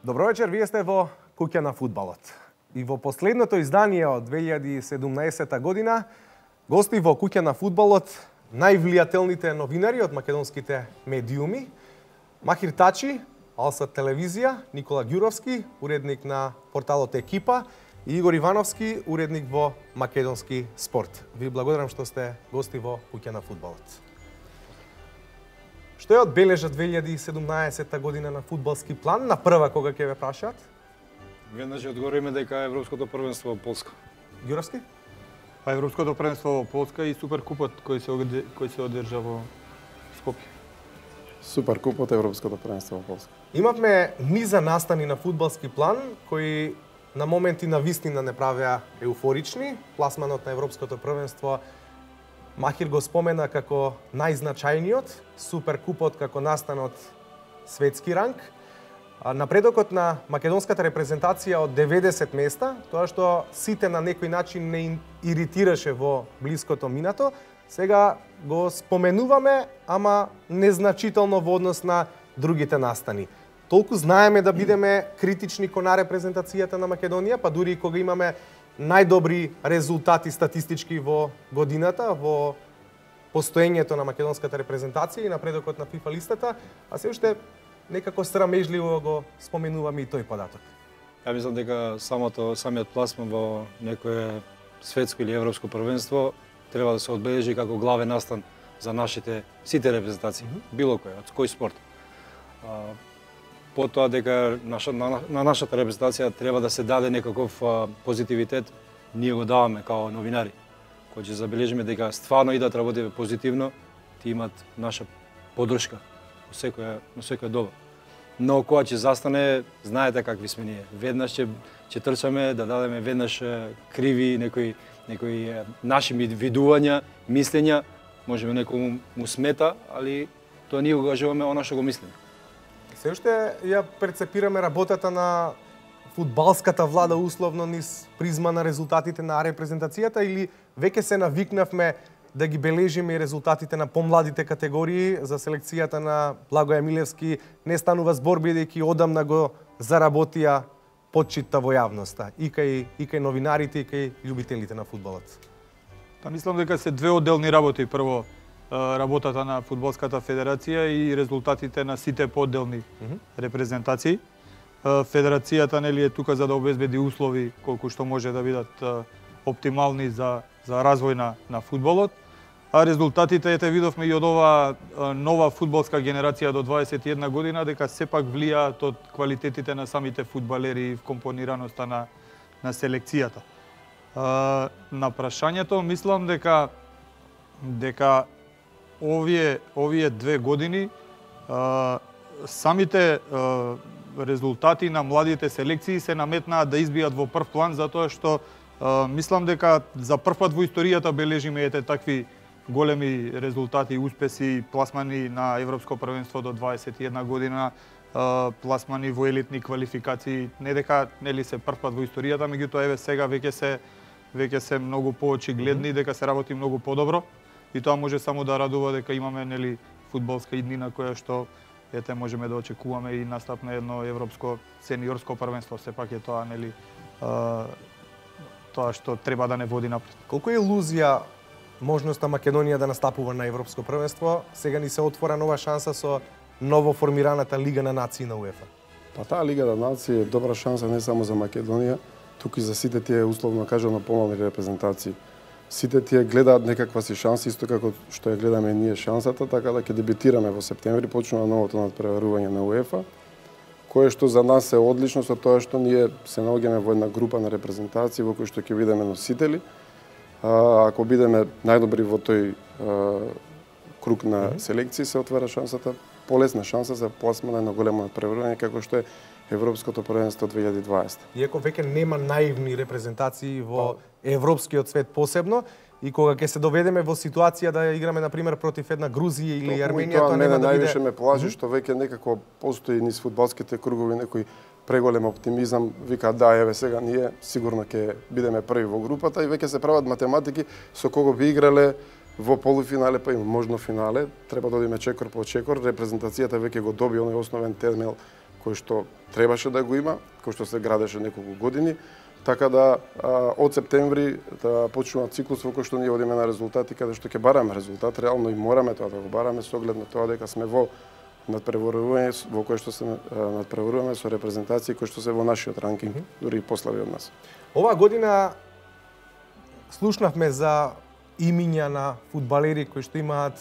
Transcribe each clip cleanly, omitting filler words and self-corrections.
Добро вечер, вие сте во Куќа на фудбалот. И во последното издание од 2017 година гости во Куќа на фудбалот највлијателните новинари од македонските медиуми, Махир Тачи, Алсат телевизија, Никола Ѓуровски, уредник на порталот Екипа, и Игор Ивановски, уредник во Македонски спорт. Ви благодарам што сте гости во Куќа на фудбалот. Што е одбележа 2017 година на фудбалски план, на прва кога ќе ве прашаат? Веднаш одговориме дека Европското првенство во Полска. Ѓуровски? Па Европското првенство во Полска и Суперкупот кој се одржа во Скопје. Суперкупот, Европското првенство во Полска. Имавме низа настани на фудбалски план кои на моменти на вистина не правеа еуфорични. Пласманот на Европското првенство Махир го спомена како најзначајниот, Суперкупот како настан од светски ранг. Напредокот на македонската репрезентација од 90 места, тоа што сите на некој начин не иритираше во блиското минато, сега го споменуваме, ама незначително во однос на другите настани. Толку знаеме да бидеме критични кон репрезентацијата на Македонија, па дури и кога имаме најдобри резултати статистички во годината, во постоењето на македонската репрезентација и напредокот на FIFA листата, а се уште некако срамежливо го споменуваме и тој податок. Ја мислам дека самиот пласман во некое светско или европско првенство треба да се одбележи како главен настан за нашите сите репрезентации, било кој, од кој спорт. Потоа дека на нашата репрезентација треба да се даде некаков позитивитет, ние го даваме као новинари. Кој ќе забележиме дека стварно идат работи позитивно, ти имат наша подршка на секоја доба. Но кога ќе застане, знаете какви сме ние. Веднаш ќе трчаме да дадеме веднаш криви некои наши видувања, мислења, можеме некому му смета, али тоа ние го кажуваме она што го мислиме. Се уште ја перцепираме работата на фудбалската влада условно низ призма на резултатите на репрезентацијата или веќе се навикнавме да ги бележиме и резултатите на помладите категории? За селекцијата на Благоја Милевски не станува збор бидејќи одамна го заработија почитта во јавноста и кај новинарите и кај љубителите на фудбалот. Па мислам дека се две одделни работи. Прво работата на фудбалската федерација и резултатите на сите поодделни репрезентации. Федерацијата нели е тука за да обезбеди услови колку што може да бидат оптимални за развој на фудбалот. А резултатите ете видовме и од ова нова фудбалска генерација до 21 година дека сепак влијаат од квалитетите на самите фудбалери и компонираноста на селекцијата. На прашањето мислам дека овие 2 години самите резултати на младите селекции се наметнаа да избијат во прв план затоа што мислам дека за прв пат во историјата бележиме такви големи резултати, успеси, пласмани на Европско првенство до 21 година, пласмани во елитни квалификации, не дека нели се прв пат во историјата, меѓутоа еве сега веќе се многу поочигледни дека се работи многу подобро и тоа може само да радува дека имаме нели фудбалска иднина која што ете можеме да очекуваме и настап на едно европско сениорско првенство, сепак е тоа нели тоа што треба да не води напред. Колку е илузија можноста Македонија да настапува на Европско првенство? Сега ни се отвора нова шанса со ново формираната Лига на нации на УЕФА. Па таа Лига на нации е добра шанса не само за Македонија, туку и за сите тие условно кажано помални репрезентации. Сите тие гледаат некаква си шанса, исто како што ја гледаме ние шансата, така да ќе дебитираме во септември, почнува новото надпреварување на УЕФА, кое што за нас е одлично со тоа што ние се наоѓаме во една група на репрезентации во кој што ќе бидеме носители. Ако бидеме најдобри во тој круг на селекции, се отвара шансата, полесна шанса за пласмана на големо надпреварување како што е Европското првенство 2020. Иако веќе нема наивни репрезентации во европскиот свет посебно, и кога ќе се доведеме во ситуација да играме на пример против една Грузија или Арменија, тоа нема да биде. Највише ме плажи што веќе некако постои низ фудбалските кругови некој преголем оптимизам, вика да, еве сега ние сигурно ќе бидеме први во групата и веќе се прават математики со кого би играле во полуфинале, па и можно финале. Треба да одиме чекор по чекор. Репрезентацијата веќе го доби оној основен темел кој што требаше да го има, кој што се градеше неколку години, така да од септември да почнува циклус во кој што ние одиме на резултати, каде што ќе бараме резултат, реално и мораме тоа да го бараме со оглед на тоа дека сме во надпреварување во кое што се надпреваруваме со репрезентации кои што се во нашиот ранкинг, дури и послаби од нас. Оваа година слушнавме за имиња на фудбалери кои што имаат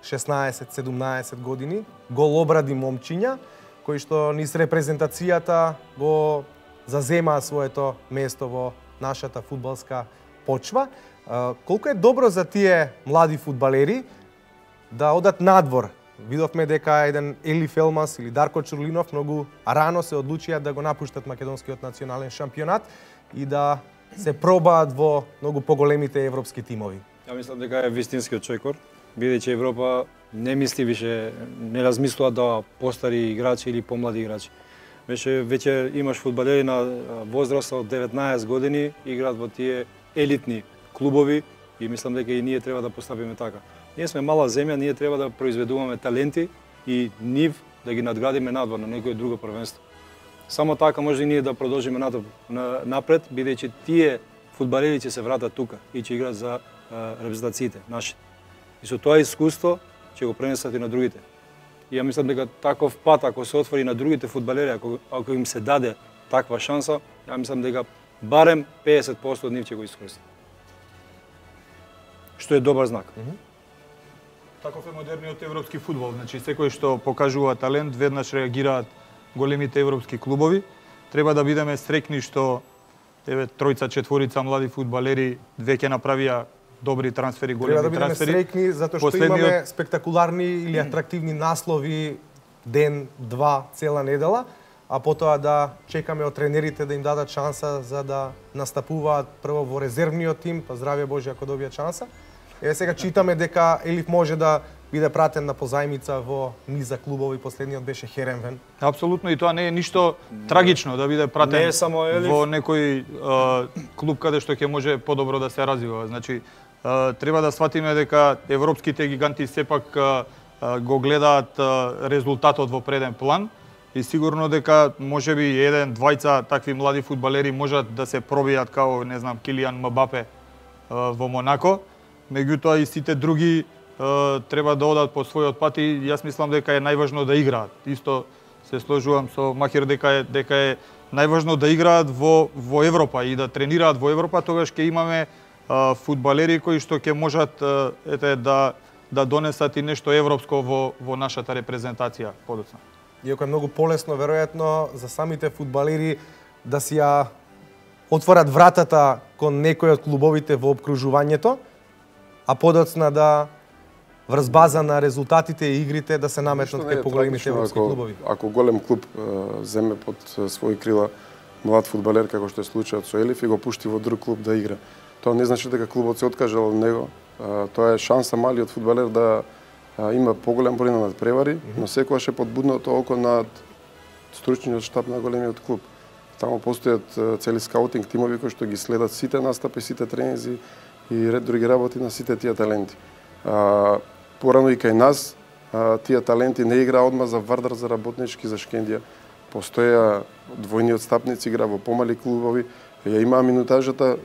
16-17 години, голобради момчиња, кои што низ репрезентацијата го заземаа своето место во нашата фудбалска почва. Колку е добро за тие млади фудбалери да одат надвор? Видовме дека еден Елиф Елмас или Дарко Чурлинов многу рано се одлучија да го напуштат македонскиот национален шампионат и да се пробаат во многу поголемите европски тимови. Ја мислам дека е вистинскиот чекор, бидејќи Европа не мисли више, не размислува да постари играчи или помлади играчи. Веќе имаш фудбалери на возраст од 19 години, играат во тие елитни клубови и мислам дека и ние треба да постапиме така. Ние сме мала земја, ние треба да произведуваме таленти и нив да ги надградиме надвор на некое друго првенство. Само така може и ние да продолжиме напред, бидејќи тие фудбалери ќе се вратат тука и ќе играат за репрезентациите нашите. И со тоа искуство ќе го пренесат и на другите. И ја мислам дека таков пат, ако се отвори на другите фудбалери, ако им се даде таква шанса, ја мислам дека барем 50% од нив ќе го искористат. Што е добар знак. Таков е модерниот европски фудбал. Значи, секој што покажува талент, веднаш реагираат големите европски клубови. Треба да бидеме среќни што тројца, четворица млади фудбалери веќе направија добри трансфери, големи трансфери. Треба да бидеме среќни затоа што имаме спектакуларни или атрактивни наслови ден, два, цела недела, а потоа да чекаме од тренерите да им дадат шанса за да настапуваат прво во резервниот тим, па здравје Боже ако добијат шанса. Еве сега читаме дека Елиф може да биде пратен на позајмица во низа клубови, последниот беше Херенвен. Апсолутно, и тоа не е ништо трагично да биде пратен не е само Елиф во некој клуб каде што ќе може подобро да се развива. Значи, треба да сватиме дека европските гиганти сепак го гледаат резултатот во преден план и сигурно дека можеби еден, двајца такви млади фудбалери можат да се пробијат као, не знам, Килијан Мбапе во Монако. Меѓутоа и сите други треба да одат по својот пат и јас мислам дека е најважно да играат. Исто се сложувам со Махир дека е најважно да играат во Европа и да тренираат во Европа, тогаш ќе имаме фудбалери кои што ќе можат да донесат и нешто европско во нашата репрезентација подоцна. Иако е многу полесно веројатно за самите фудбалери да си ја отворат вратата кон некој од клубовите во опкружувањето, а подоцна да врз база на резултатите и игрите да се наметнат кај поголемите европски клубови. Ако голем клуб земе под своји крила млад фудбалер како што е случајот со Елиф и го пушти во друг клуб да игра, тоа не значи дека клубот се откажал од него. Тоа е шанса малиот фудбалер да има поголем број на надпревари, но секогаш е под будното око над стручниот штаб на големиот клуб. Таму постојат цели скаутинг тимови кои што ги следат сите настапи, сите тренинзи и ред други работи на сите тие таленти. Порано и кај нас тие таленти не играа одма за Вардар, за Работнички, за Шкендија. Постоја двојни отстапници, игра во помали клубови, ја имаа минутажата,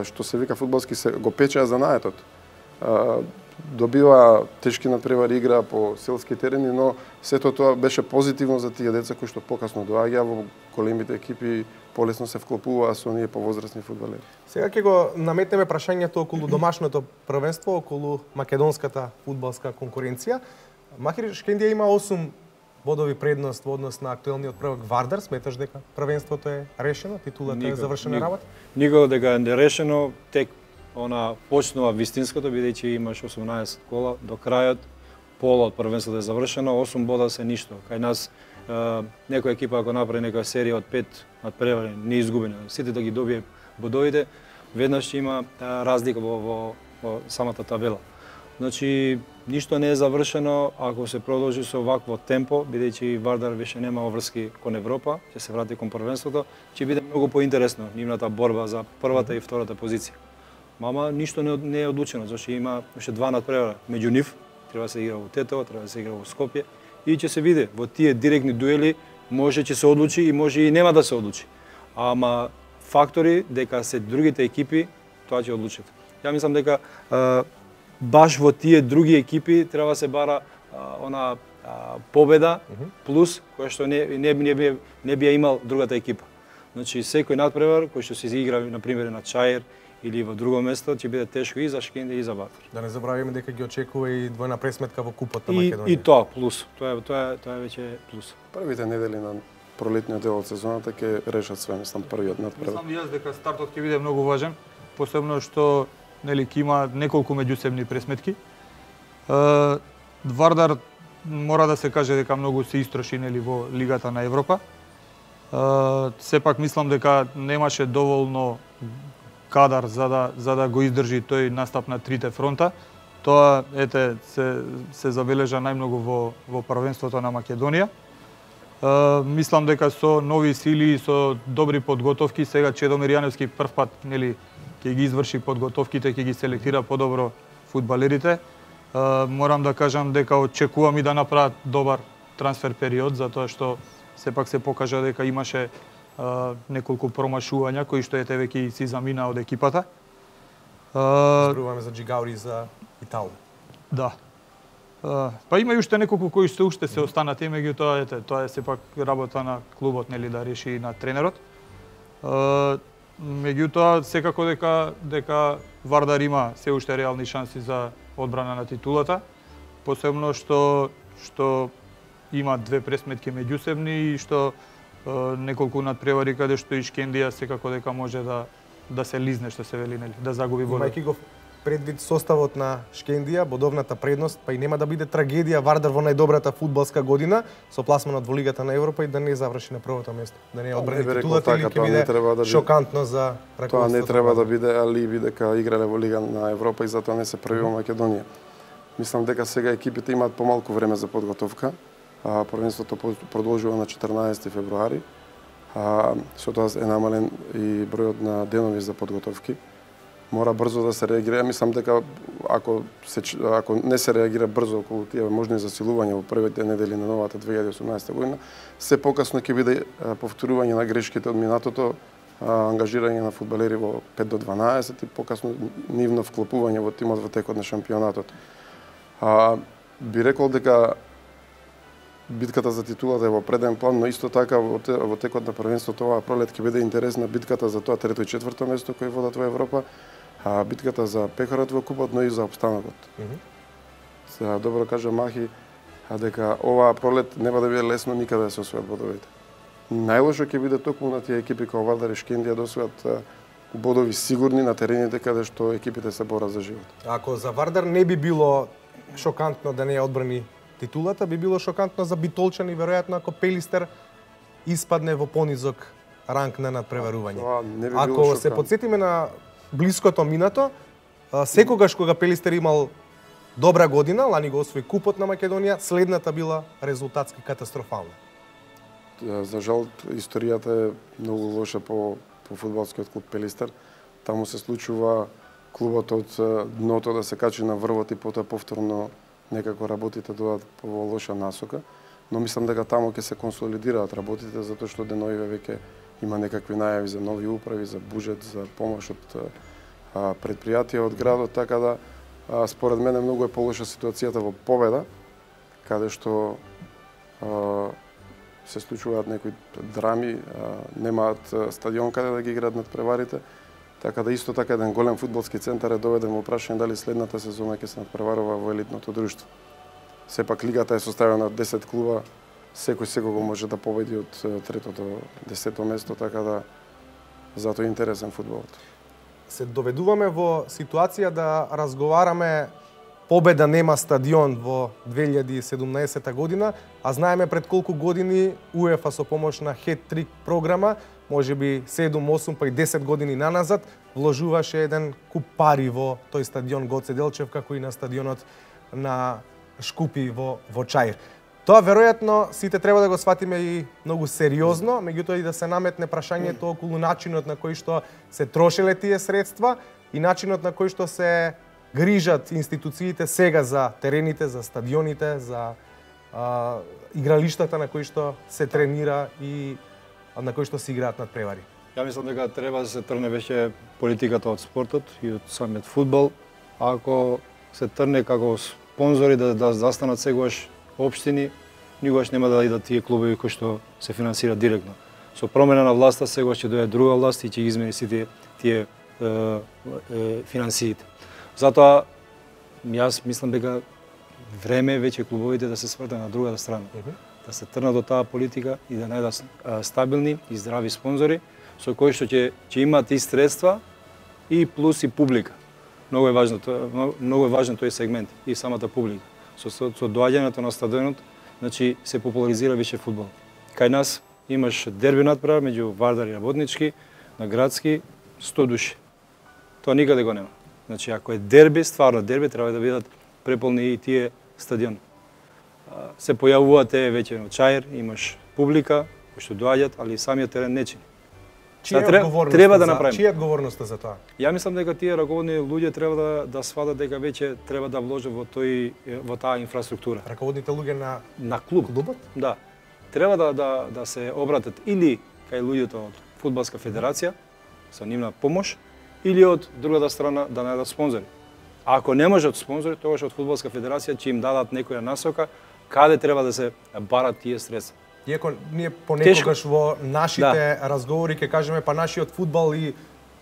што се вика фудбалски, се го печеа за наетот. Добива тешки надпревари, игра по селски терени, но сето тоа беше позитивно за тие деца кои што покасно доаѓаа во големите екипи, полесно се вклопуваа со оние повозрастни фудбалери. Сега ќе го наметнеме прашањето околу домашното првенство, околу македонската фудбалска конкуренција. Махир, Шкендија има 8 бодови предност во однос на актуелниот првак Вардар. Сметаш дека првенството е решено, титулата е завршена работа? Никога дека е нерешено, тек она почнува вистинското, бидејќи имаш 18 кола до крајот, пола од првенството е завршено, 8 бода се ништо. Кај нас некоја екипа ако направи некоја серија од 5 надпревари, не изгубени, сите да ги добие бодовите, веднаш ќе има разлика во самата табела. Значи, ништо не е завршено ако се продолжи со вакво темпо, бидејќи Вардар више нема обврски кон Европа, ќе се врати кон првенството, ќе биде многу поинтересно нивната борба за првата и втората позиција. Мама ништо не е одлучено, зашто има уште 2 надпревара меѓу нив, треба да се игра во Тетово, треба да се игра во Скопје и ќе се види во тие директни дуели може ќе се одлучи и може и нема да се одлучи. Ама фактори дека се другите екипи, тоа ќе одлучат. Ја мислам дека баш во тие други екипи треба се бара она победа плюс која што не би ја имал другата екипа. Значи секој надпревар кој што се изигра на пример на Чаир или во друго место ќе биде тешко и за Шкенди и за Вардар. Да не забравиме дека ги очекува и двојна пресметка во купот на Македонија. И тоа плюс. Тоа е веќе плюс. Првите недели на пролетниот дел од сезоната ќе решат све, мислам првиот надпревар. Мислам и јас дека стартот ќе биде многу важен, посебно што нели ќе има неколку меѓусебни пресметки. Вардар мора да се каже дека многу се истроши нели во Лигата на Европа. Сепак мислам дека немаше доволно кадар за да го издржи тој настап на трите фронта. Тоа се забележа најмногу во првенството на Македонија. Мислам дека со нови сили и со добри подготовки сега Чедомир Јаневски првпат нели ќе ги изврши подготовките, ќе ги селектира подобро фудбалерите. Морам да кажам дека очекувам и да направат добар трансфер период, затоа што сепак се покажа дека имаше неколку промашувања кои што ете веќе си замина од екипата. Зборуваме за Джигаури и за Итал. Да. Па има и уште неколку кои уште се останати, меѓутоа тоа е сепак работа на клубот нели да реши на тренерот. Меѓутоа секако дека Вардар има се уште реални шанси за одбрана на титулата, посебно што има две пресметки меѓусебни и што неколку надпревари каде што и Шкендија секако дека може да се лизне, што се вели, нели, да загуби бодови. Имајќи го предвид составот на Шкендија, бодовната предност, па и нема да биде трагедија Вардар во најдобрата фудбалска година со пласманот во Лигата на Европа и да не заврши на првото место, да не одбрани титулата или ќе биде шокантно за раководството. Тоа не треба да биде алиби дека играле во Лига на Европа и затоа не се први во Македонија. Мислам дека сега екипите имаат помалку време за подготовка. Првенството продолжува на 14 февруари. Со тоа е намален и бројот на денови за подготовки. Мора брзо да се реагира. Мислам дека ако не се реагира брзо околу тие можни засилувања во првите недели на новата 2018 година, се покасно ќе биде повторување на грешките од минатото, ангажирање на фудбалери во 5 до 12 и покасно нивно вклопување во тимот во текот на шампионатот. Би рекол дека битката за титулата е во преден план, но исто така во текот на првенството оваа пролет ќе биде интересна битката за тоа трето и четврто место кој водат во Европа, битката за пехарот во купот, но и за опстанокот. Добро кажа Махи дека оваа пролет нема да биде лесно никаде да се освојат бодовите. Најлошо ќе биде токму на тие екипи како Вардар и Шкендија да освојат бодови сигурни на терените каде што екипите се борат за живот. Ако за Вардар не би било шокантно да не ја одбрани титулата, би било шокантно за Битолчани веројатно ако Пелистер испадне во понизок ранг на надпреварување. Ако се потсетиме на блиското минато, секогаш кога Пелистер имал добра година, лани го освои купот на Македонија, следната била резултатски катастрофална. За жал, историјата е многу лоша по фудбалскиот клуб Пелистер. Таму се случува клубот од дното да се качи на врвот и потоа повторно некако работите доаат во лоша насока, но мислам дека таму ќе се консолидираат работите затоа што деновиве веќе има некакви најави за нови управи, за буџет, за помош од предпријатија од градот, така да според мене многу е полоша ситуацијата во Победа, каде што се случуваат некои драми, немаат стадион каде да ги играат надпреварите. Така да исто така еден голем фудбалски центар е доведен во прашање дали следната сезона ќе се надпреварува во елитното друштво. Сепак лигата е составена од 10 клуба, секој секого може да победи од 3-то до 10-то место, така да затоа е интересен фудбалот. Се доведуваме во ситуација да разговараме Победа нема стадион во 2017 година, а знаеме пред колку години УЕФА со помош на хет-трик програма, можеби 7, 8 па и 10 години наназад, вложуваше еден куп пари во тој стадион Гоце Делчев, како и на стадионот на Шкупи во Чаир. Тоа веројатно сите треба да го сватиме и многу сериозно, меѓутоа и да се наметне прашањето околу начинот на кој што се трошеле тие средства и начинот на кој што се грижат институциите сега за терените, за стадионите, за игралиштата на кои што се тренира и на кои што се играат надпревари? Ја мислам дека треба да се трне веќе политиката од спортот и од самиот фудбал. Ако се трне како спонзори да застанат сегаш општини, никогаш нема да идат тие клубови кои што се финансираат директно. Со промена на власта сегаш ќе дојде друга власт и ќе измени сите тие финансиите. Затоа јас мислам дека време е веќе клубовите да се свртат на другата страна. Да се трнат до таа политика и да најдат стабилни и здрави спонзори со кои што ќе имаат и средства и плюс и публика. Многу е важно тој сегмент и самата публика. Со доаѓањето на стадионот, значи се популаризира више фудбал. Кај нас имаш дерби надпревар меѓу Вардар и Работнички, на градски 100 души. Тоа никаде го нема. Значи ако е дерби, стварно дерби, треба да бидат преполни и тие стадиони. Се појавуваат веќе од чаир, имаш публика кои што доаѓаат, али самиот терен не чини. Треба да направиме. Чија е одговорноста за тоа? Ја мислам дека тие раководни луѓе треба да сватат дека веќе треба да вложат во таа инфраструктура. Раководните луѓе на клубот? Да. Треба да се обратат или кај луѓето од Фудбалска федерација со нивна помош, или од другата страна да најдат спонзори. А ако не можат спонзори, тогаш од Фудбалска федерација ќе им дадат некоја насока каде треба да се барат тие средства. Иако ние понекогаш во нашите разговори ќе кажеме па нашиот фудбал и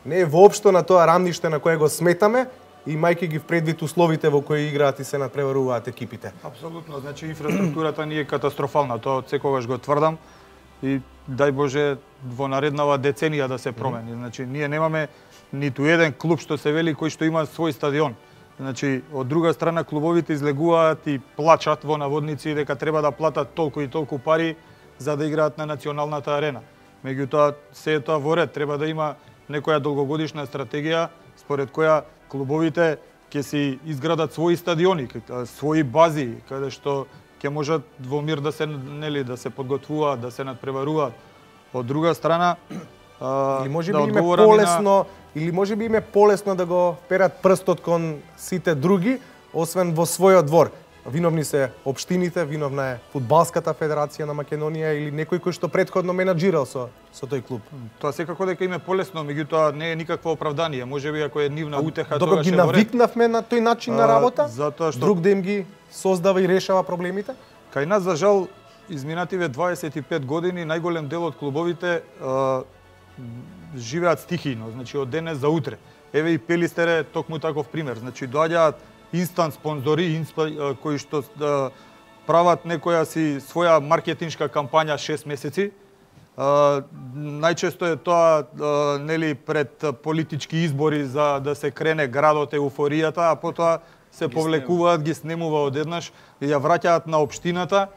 не е воопшто на тоа рамниште на кое го сметаме, имајќи ги в предвид условите во кои играат и се надпреваруваат екипите. Апсолутно, значи инфраструктурата ни е катастрофална, тоа секогаш го тврдам и дај Боже во нареднава деценија да се промени. Значи ние немаме ниту еден клуб што се вели кој што има свој стадион. Значи, од друга страна, клубовите излегуваат и плачат во наводници дека треба да платат толку и толку пари за да играат на националната арена. Меѓутоа, се е тоа во ред, треба да има некоја долгогодишна стратегија според која клубовите ќе си изградат своји стадиони, своји бази, каде што ќе можат во мир да се подготвуваат, да се надпреваруваат. Од друга страна, или може би им е полесно да го перат прстот кон сите други, освен во својот двор. Виновни се општините, виновна е Фудбалската федерација на Македонија или некој кој што претходно менаџирал со тој клуб. Тоа секако дека им е полесно, меѓутоа не е никакво оправдание. Можеби ако е нивна утеха, тогаш е во ред. Докато ги навикнавме на тој начин на работа, затоа што друг да им ги создава и решава проблемите? Кај нас, за жал, изминативе 25 години најголем дел од клубовите живеат стихијно, значи од денес за утре. Еве и Пелистере токму таков пример. Значи доаѓаат инстант спонзори кои што прават некоја си своја маркетиншка кампања 6 месеци. Најчесто е тоа нели пред политички избори за да се крене градот еуфоријата, а потоа се повлекуваат, ги снемува одеднаш и ја враќаат на општината.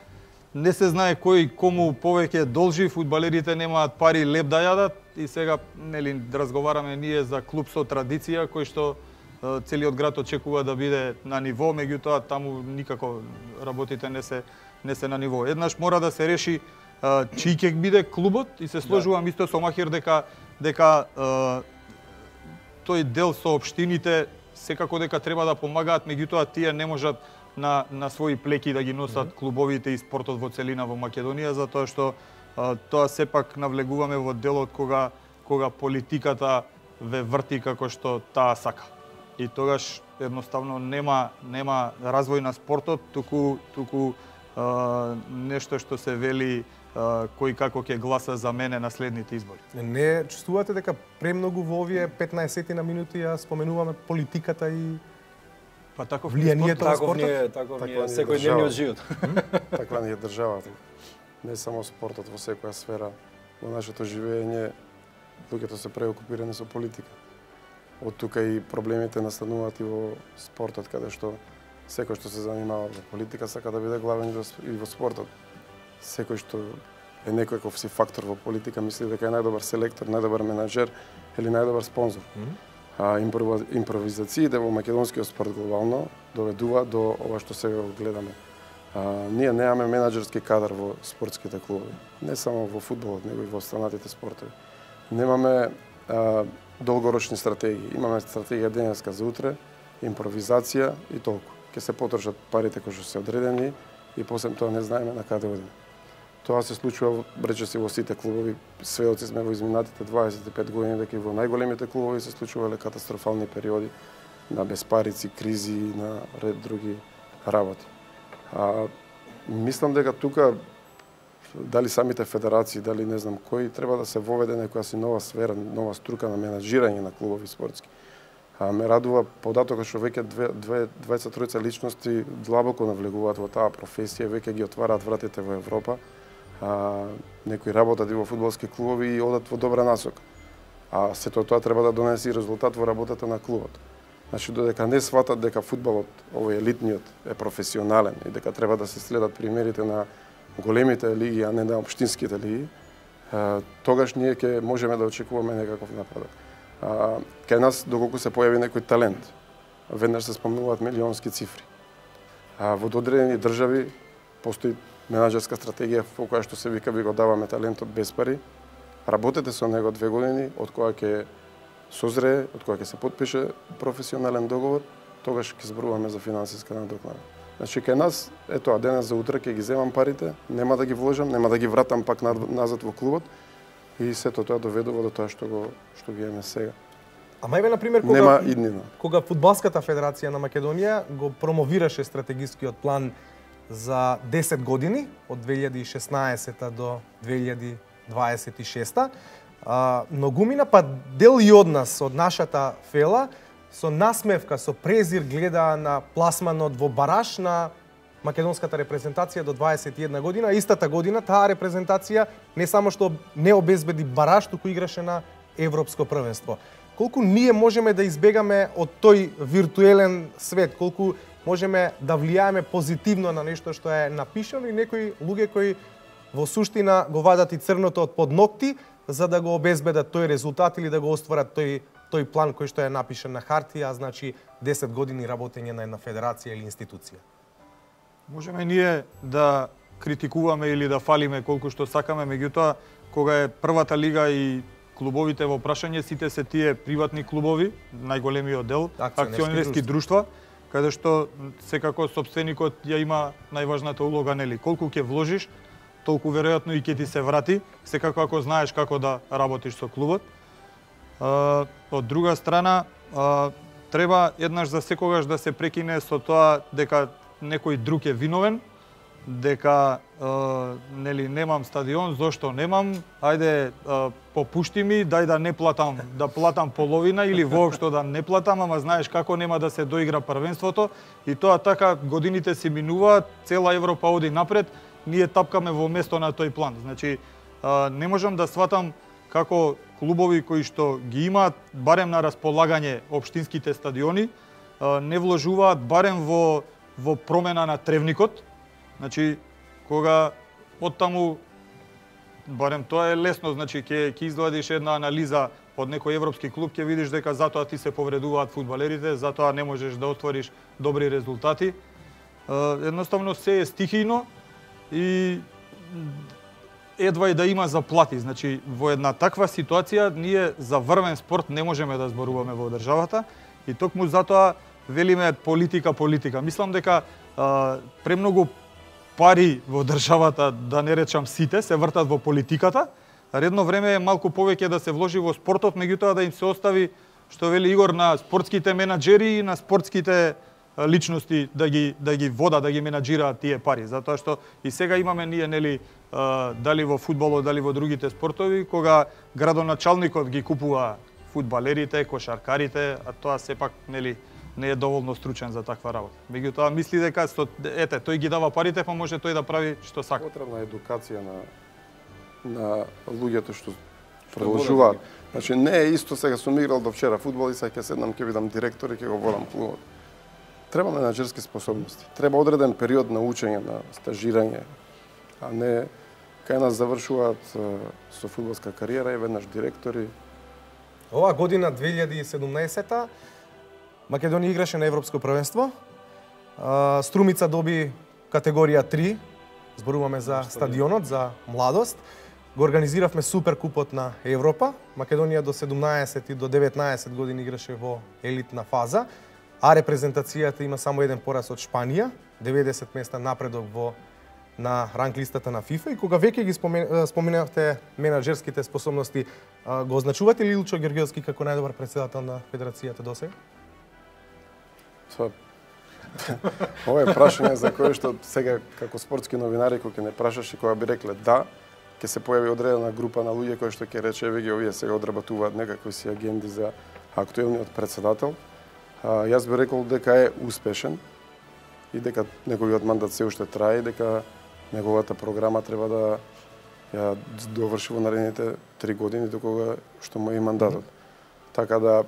Не се знае кој кому повеќе должи, фудбалерите немаат пари леп да јадат и сега нели разговараме ние за клуб со традиција кој што целиот град очекува да биде на ниво, меѓутоа таму никако работите не се на ниво. Еднаш мора да се реши чиј ќе биде клубот и се сложувам исто со Махир дека тој дел со општините секако дека треба да помагаат, меѓутоа тие не можат на своји плеки да ги носат клубовите и спортот во целина во Македонија, затоа што тоа сепак навлегуваме во делот кога политиката ве врти како што таа сака. И тогаш едноставно нема развој на спортот, туку нешто што се вели кој како ќе гласа за мене на следните избори. Не чувствувате дека премногу во овие 15 на минути ја споменуваме политиката и влијанието на спортот? Таков ни е секојдневниот живот. Таква ни е државата. Не само спортот, во секоја сфера во нашето живење луѓето се преокупирани со политика. Од тука и проблемите настануваат и во спортот, каде што секој што се занимава во политика сака да биде главен и во спортот. Секој што е некој си фактор во политика мисли дека е најдобар селектор, најдобар менаџер или најдобар спонзор. А импровизациите во македонскиот спорт глобално доведува до ова што сега гледаме. Ние немаме менаџерски кадар во спортските клубови, не само во фудбалот, него и во останатите спортови. Немаме долгорочни стратегии. Имаме стратегија денеска за утре, импровизација и толку. Ќе се потрошат парите кои што се одредени и после тоа не знаеме на каде одиме. Тоа се случува, рече се, во сите клубови. Сведоци сме во изминатите 25 години дека и во најголемите клубови се случувале катастрофални периоди на безпарици, кризи и на ред други работи. Мислам дека тука дали самите федерации, дали не знам кои, треба да се воведе некоја си нова сфера, нова струка на менаџирање на клубови спортски. Ме радува податокот што веќе 23 личности длабоко навлегуваат во таа професија, веќе ги отвараат вратите во Европа. Некои работат и во фудбалски клубови и одат во добра насока. Сето тоа треба да донесе и резултат во работата на клубот. Значи, додека не сватат дека фудбалот, овој елитниот, е професионален и дека треба да се следат примерите на големите лиги, а не на општинските лиги, тогаш ние ќе можеме да очекуваме некаков напредок. Кај нас, доколку се појави некој талент, веднаш се спомнуваат милионски цифри. Во одредени држави постои менаџерска стратегија во која што се вика ви го даваме талентот без пари. Работете со него 2 години, од која ќе созрее, од која ќе се подпише професионален договор, тогаш ќе зборуваме за финансиска надокнада. Значи, кај нас, ето, денес за утре ќе ги земам парите, нема да ги вложам, нема да ги вратам пак назад во клубот и сето тоа доведува до тоа што ги имаме сега. Ама еве, например, кога Фудбалската федерација на Македонија го промовираше стратегискиот план за 10 години, од 2016 до 2026, многумина, па дел и од нас, од нашата фела, со насмевка, со презир гледа на пласманот во бараж на македонската репрезентација до 21 година. Истата година таа репрезентација не само што не обезбеди бараж, туку играше на Европско првенство. Колку ние можеме да избегаме од тој виртуелен свет, колку можеме да влијаеме позитивно на нешто што е напишано и некои луѓе кои во суштина го вадат и црното од под ногти за да го обезбедат тој резултат или да го остварат тој план кој што е напишан на хартија, значи 10 години работење на една федерација или институција. Можеме ние да критикуваме или да фалиме колку што сакаме, меѓутоа кога е првата лига и клубовите во прашање, сите се тие приватни клубови, најголемиот дел, акционерски друштва, каде што секако сопственикот ја има најважната улога, нели? Колку ќе вложиш, толку веројатно и ќе ти се врати, секако ако знаеш како да работиш со клубот. Од друга страна, треба еднаш за секогаш да се прекине со тоа дека некој друг е виновен, дека нели немам стадион, зошто немам, ајде попушти ми, дај да не платам, да платам половина или воопшто да не платам, ама знаеш како нема да се доигра првенството и тоа така годините се минуваат, цела Европа оди напред, ние тапкаме во место на тој план. Значи, не можам да сватам како клубови кои што ги имаат барем на располагање општинските стадиони, не вложуваат барем во промена на тревникот. Значи, кога оттаму, барем тоа е лесно, значи ќе извадиш една анализа од некој европски клуб, ќе видиш дека затоа ти се повредуваат фудбалерите, затоа не можеш да отвориш добри резултати. Едноставно се е стихијно и едва и да има заплати. Значи, во една таква ситуација ние за врвен спорт не можеме да зборуваме во државата и токму затоа велиме политика. Мислам дека премногу пари во државата, да не речам сите, се вртат во политиката. Редно време е малку повеќе да се вложи во спортот, меѓутоа да им се остави, што вели Игор, на спортските менаџери и на спортските личности да ги водат, да ги менаџираат тие пари. Затоа што и сега имаме ние, нели, дали во фудбалот, дали во другите спортови, кога градоначалникот ги купува фудбалерите, кошаркарите, а тоа сепак, нели, не е доволно стручен за таква работа. Меѓутоа мисли дека тој ги дава парите, па може тој да прави што сака. Потребна едукација на луѓето што продолжуваат. Значи не е исто сега сум играл до вчера фудбал и сега ќе седнам, ќе видам директор и ќе го водам клубот. Треба менаџерски способности. Треба одреден период на учење, на стажирање, а не кај нас завршуваат со фудбалска кариера и веднаш директори. Оваа година 2017 Македонија играше на Европско првенство. Струмица доби категорија 3. Зборуваме за стадионот, за младост. Го организиравме Суперкупот на Европа. Македонија до 17 и до 19 години играше во елитна фаза, а репрезентацијата има само еден пораз од Шпанија, 90 места напредок на ранг листата на ФИФА и кога веќе ги споменавте менаџерските способности, го означувате ли Илчо Георгиевски како најдобар претседател на федерацијата досега? Ова е прашање за кое што сега како спортски новинари кој ќе не прашаш и кога би рекле да, ќе се појави одредена група на луѓе кои што ќе рече еве ги овие сега одработуваат некакви си агенди за актуелниот претседател. Јас би рекол дека е успешен и дека неговиот мандат се уште трае и дека неговата програма треба да ја доврши во наредните 3 години до кога што му е мандатот. Така да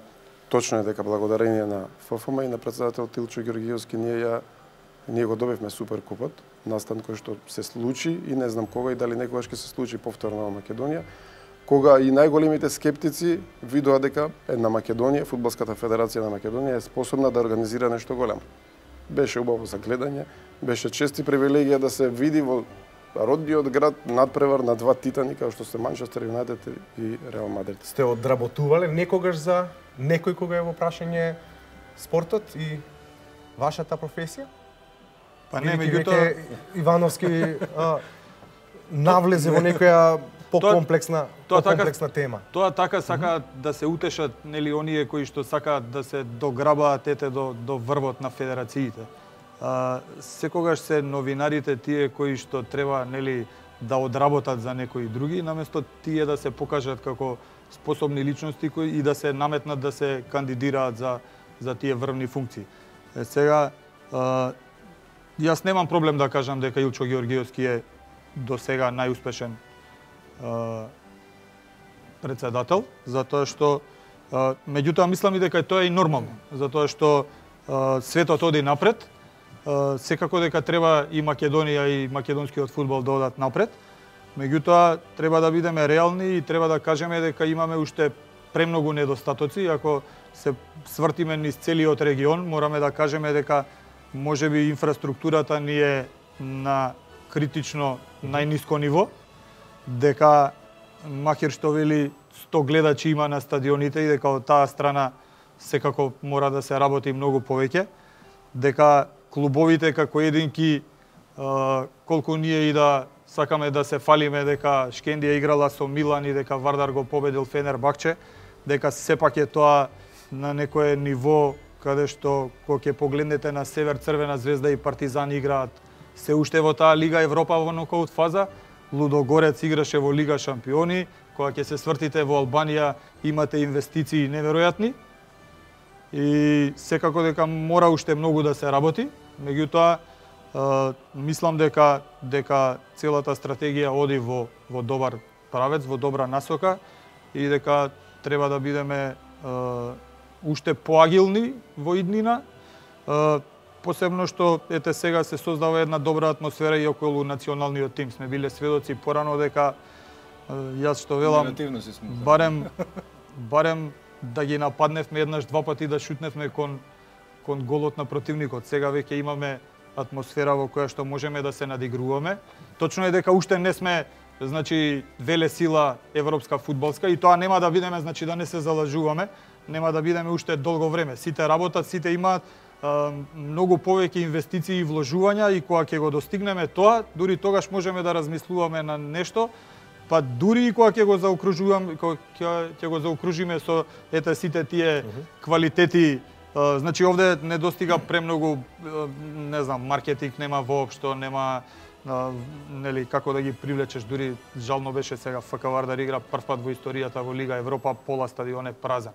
точно е дека благодарение на ФФМ и на претседател Илчо Георгиевски ние го добивме Суперкупот, настан кој што се случи и не знам кога и дали некогаш ќе се случи повторно во Македонија, кога и најголемите скептици видоа дека една Македонија, Фудбалската федерација на Македонија е способна да организира нешто големо. Беше убаво за гледање, беше чест и привилегија да се види во родниот град надпревар на два титани како што се Манчестер Юнайтед и Реал Мадрид. Сте одработувале некогаш за некој кога е во прашање спортот и вашата професија? Па не, меѓутоа Ивановски навлезе во некоја покомплексна тема. Тоа така сака да се утешат нели оние кои што сакаат да се дограбаат до врвот на федерациите. Секогаш се новинарите тие кои што треба нели да одработат за некои други, наместо тие да се покажат како способни личности кои и да се наметнат да се кандидираат за тие врвни функции. Сега јас немам проблем да кажам дека Илчо Георгиевски е до сега најуспешен претседател, затоа што меѓутоа мислам и дека тоа е и нормално, затоа што светот оди напред. Секако дека треба и Македонија и македонскиот фудбал да одат напред. Меѓутоа треба да бидеме реални и треба да кажеме дека имаме уште премногу недостатоци. Ако се свртиме низ целиот регион, мораме да кажеме дека можеби инфраструктурата ни е на критично најниско ниво, дека макар што вели 100 гледачи има на стадионите и дека од таа страна секако мора да се работи многу повеќе, дека клубовите како единки, колку ние и да сакаме да се фалиме дека Шкендија играла со Милан и дека Вардар го победил Фенербахче, дека сепак е тоа на некое ниво каде што кога ќе погледнете на Север, Црвена звезда и Партизан играат се уште во таа Лига Европа во нокаут фаза, Лудогорец играше во Лига Шампиони, кога ќе се свртите во Албанија имате инвестиции неверојатни и секако дека мора уште многу да се работи. Меѓутоа, мислам дека целата стратегија оди во добар правец, во добра насока и дека треба да бидеме уште поагилни во иднина. Посебно што ете сега се создава една добра атмосфера и околу националниот тим. Сме биле сведоци порано дека јас што велам барем да ги нападневме еднаш два пати да шутневме кон голот на противникот. Сега веќе имаме атмосфера во која што можеме да се надигруваме. Точно е дека уште не сме веле сила европска фудбалска и тоа нема да бидеме, да не се залажуваме, нема да бидеме уште долго време. Сите работат, сите имаат многу повеќе инвестиции и вложувања и кога ќе го достигнеме тоа, дури тогаш можеме да размислуваме на нешто, па дури и кога ќе го заокружуваме, ќе го заокружиме со сите тие квалитети. Овде не достига премногу, не знам, маркетинг нема воопшто, нема нели како да ги привлечеш, дури жално беше сега ФК Вардар игра прв пат во историјата во Лига Европа, пола стадион е празен.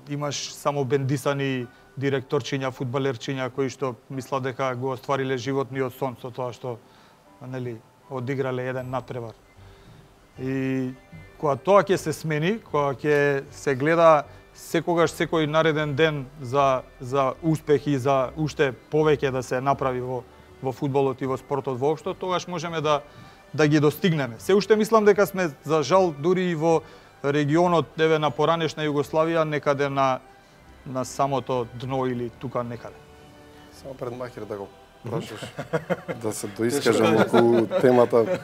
Имаш само бендисани директорчиња, фудбалерчиња кои што мислат дека го оствариле животниот сон со тоа што одиграле еден надпревар. И кога тоа ќе се смени, кога ќе се гледа секогаш секој нареден ден за успех и за уште повеќе да се направи во фудбалот и во спортот воопшто, тогаш можеме да ги достигнеме. Се уште мислам дека сме за жал дури и во регионот на поранешна Југославија некаде на самото дно или тука некаде. Само пред Махир да го прашаш да се доискажам околу темата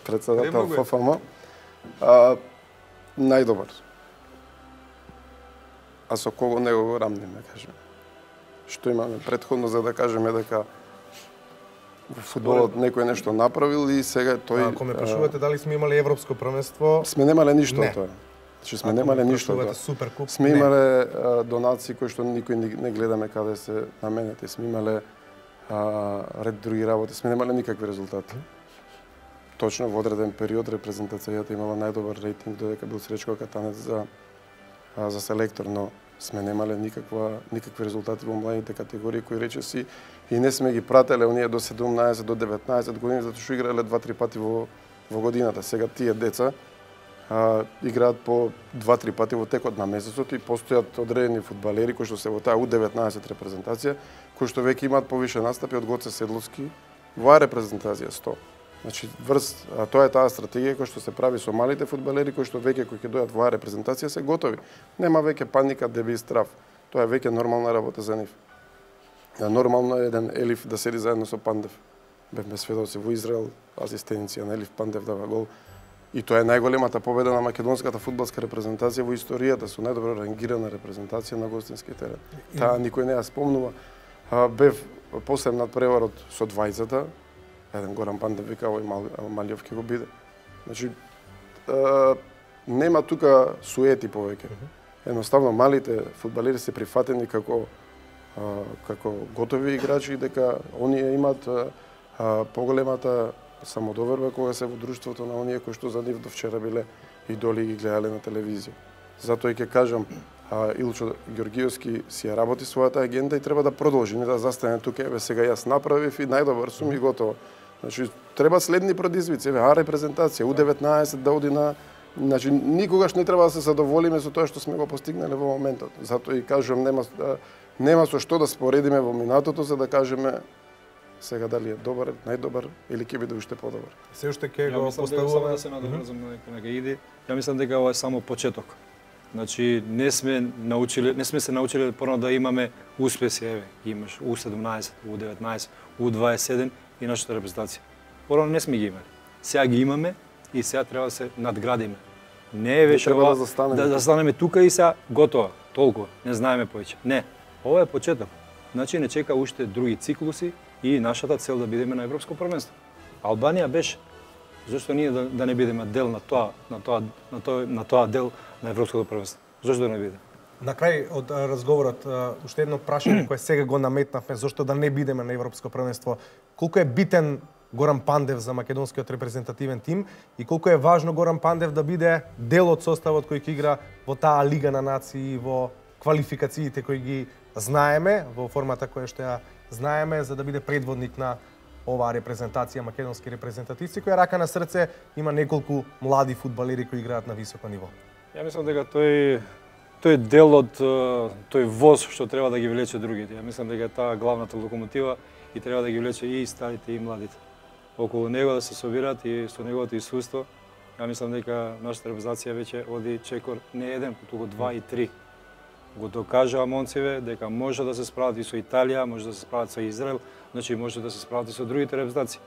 претседател ФФМ. Најдобар. А со кого не го рамнеме, кажеме? што имаме претходно за да кажеме дека во фудбалот некој нешто направил и сега тој... Ако ме прашувате дали сме имали европско првенство, сме немале ништо не. од тоа. Значи сме немале ништо од тоа. Суперкуп, Сме имале донации кои што никој не гледаме каде се наменети. Сме имале ред други работи. Сме немале никакви резултати. Точно во одреден период репрезентацијата имала најдобар рейтинг додека бил Сречко Катанец за селектор, но сме немале никакви резултати во младите категории кои речеси и не сме ги прателе оние до 17 до 19 години затоа што играле 2-3 пати во годината. Сега тие деца играат по 2-3 пати во текот на месецот и постојат одредени фудбалери кои што се во таа U19 репрезентација, кои што веќе имаат повише настапи од Гоце Седловски во репрезентација 100. Значи тоа е таа стратегија која што се прави со малите фудбалери кои што веќе кои ќе дојдат во репрезентација се готови. Нема веќе паника, деби и страв. Тоа е веќе нормална работа за нив. Нормално е еден Елиф да седи заедно со Пандев. Бевме сведоци во Израел, асистенција на Елиф Пандев дава гол. И тоа е најголемата победа на македонската фудбалска репрезентација во историјата, со најдобро рангирана репрезентација на гостински терен. Таа никој не ја спомнува. Бев последен надпреварот со двајцата. Еден Горан Пандев вика, овој Малјов ќе го биде. Значи, нема тука суети повеќе. Едноставно, малите фудбалери се прифатени како готови играчи и дека оние имаат поголемата самодоверба кога се во друштвото на оние кои што за нив до вчера биле идоли и ги гледале на телевизија. Затоа и ќе кажам, Илчо Ѓоргиевски си ја работи својата агенда и треба да продолжи, не да застане тука, еве сега јас направив и најдобар сум и готово. Значи, треба следни предизвици, еве репрезентација, U19 да оди на... Значи, никогаш не треба да се задоволиме со тоа што сме го постигнале во моментот. Затоа и кажувам, нема со што да споредиме во минатото за да кажеме сега дали е добар, најдобар или ќе биде уште подобар. Се уште ќе го поставуваме. поставуваме. Да се надоврзам на Гаиди. Ја мислам дека ова е само почеток. Значи не сме се научиле порано да имаме успеси, еве, имаш U17, U19, U27 и нашата репрезентација. Порано не сме ги имали. Сега ги имаме и сега треба да се надградиме. Не е веќе ова да застанеме тука и сега готово, толку, не знаеме повеќе. Не, ова е почеток. Значи не чека уште други циклуси и нашата цел да бидеме на европско првенство. Албанија беше. Зошто ние да не бидеме дел на тоа дел на европското првенство? Зошто да не биде? На крај од разговорот уште едно прашање кое сега го наметнавме, зошто да не бидеме на европско првенство. Колку е битен Горан Пандев за македонскиот репрезентативен тим и колку е важно Горан Пандев да биде дел од составот кој ќе игра во таа Лига на нации, во квалификациите кои ги знаеме, во формата која што ја знаеме, за да биде предводник на оваа репрезентација, македонски репрезентативци, која рака на срце има неколку млади фудбалери кои играат на високо ниво. Ја мислам дека тој дел од тој воз што треба да ги влече другите. Ја мислам дека таа главната локомотива и треба да ги влече и старите и младите. Околу него да се собираат и со неговото искуство, ја мислам дека нашата репрезентација веќе оди чекор не еден, туку 2 и 3. Го докажаа момците дека може да се справат и со Италија, може да се справат со Израел, значи може да се справат и со другите репрезентации.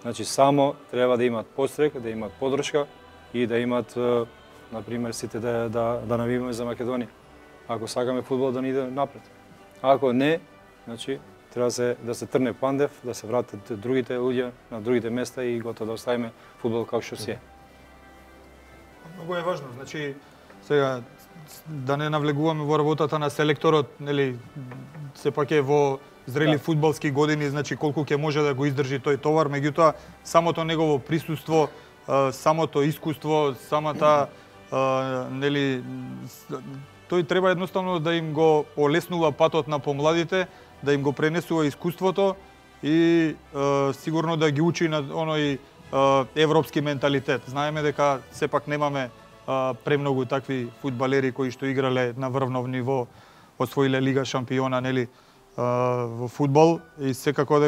Значи само треба да имаат пострек, да имаат поддршка и да имаат, например, сите да навиваме за Македонија. Ако сакаме фудбал да ни иде напред. Ако не, значи треба да се трне Пандев, да се вратат другите луѓе на другите места и готово да оставиме фудбал како што си е. Многу е важно, значи сега да не навлегуваме во работата на селекторот, нели, сепак е во зрели фудбалски години, значи колку ќе може да го издржи тој товар, меѓутоа самото негово присуство, самото искуство, самата нели тој треба едноставно да им го олеснува патот на помладите, да им го пренесува искуството и сигурно да ги учи на оној европски менталитет. Знаеме дека сепак немаме премногу такви фудбалери кои што играле на врвно ниво, освоиле Лига шампиона, нели, во фудбал и секако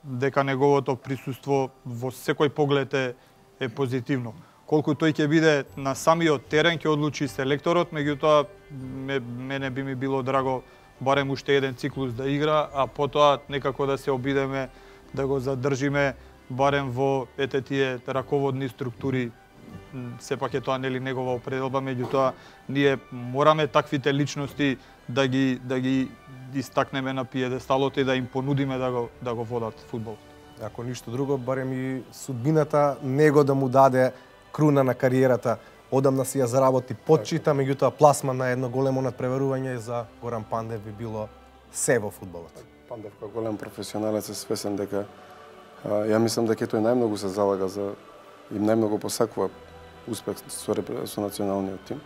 дека неговото присуство во секој поглед е позитивно. Колку тој ќе биде на самиот терен ќе одлучи селекторот, меѓутоа мене би ми било драго барем уште еден циклус да игра, а потоа некако да се обидеме да го задржиме барем во тие раководни структури сепак е тоа нели негова определба, меѓутоа ние мораме таквите личности да ги истакнеме на пиедесталот и да им понудиме да го водат фудбалот. Ако ништо друго, барем и судбината него да му даде круна на кариерата. Одамна си ја заработи почита, меѓутоа пласман на едно големо надпреварување за Горан Пандев би било се во фудбалот. Пандев како голем професионалец е свесен дека ја мислам дека тој најмногу се залага за и најмногу посакува успех со националниот тим.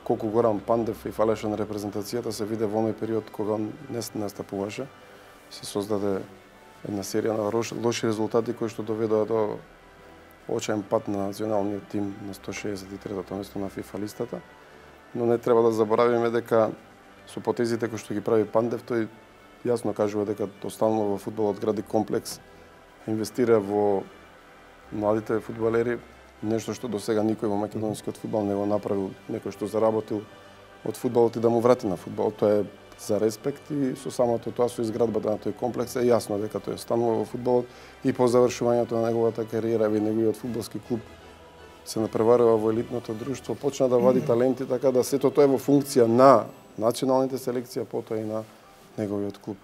Колку Горан Пандев и фалеше на репрезентацијата се виде во оној период кога не настапуваше. Се создаде една серија на лоши резултати кои што доведоа до очаен пат на националниот тим на 163-то место на ФИФА листата. Но не треба да заборавиме дека со потезите кои што ги прави Пандев, тој јасно кажува дека останува во фудбалот, гради комплекс, инвестира во младите фудбалери, нешто што до сега никој во македонскиот фудбал не го направил, некој што заработил од фудбалот и да му врати на фудбалот. Тоа е за респект и со самото тоа, со изградбата на тој комплекс е јасно дека тој останува во фудбалот и по завршувањето на неговата кариера во неговиот фудбалски клуб се напреварува во елитното друштво, почна да вади таленти, така да сето тоа е во функција на националните селекција, потоа и на неговиот клуб.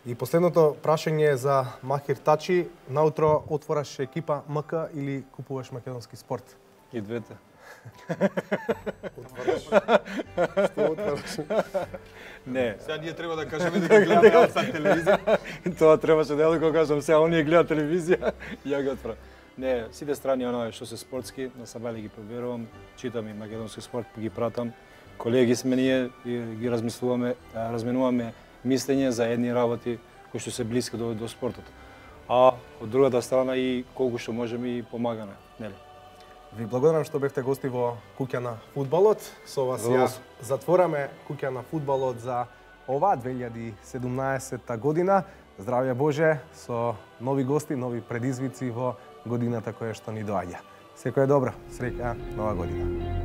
И последното прашање е за Махир Тачи. Наутро отвораш екипа МК или купуваш македонски спорт? И двете. Што отвараш? Не. Сега ние треба да кажеме дека гледаме Алсат телевизија. Тоа требаше да го кажам, сега оние гледаат телевизија, ја го отварам. Не, сите страни оние што се спортски, на сабали ги пробирувам, читам и македонски спорт, ги пратам. Колеги сме ние и ги разменуваме мислење за едни работи кои што се блиски до спортот. А од другата страна и колку што можеме и помагаме, нели? Ви благодарам што бевте гости во Куќа на фудбалот. Со вас ја затвораме Куќа на фудбалот за оваа 2017 година. Здравје Боже со нови гости, нови предизвици во годината која што ни доаѓа. Секој е добро, среќна нова година.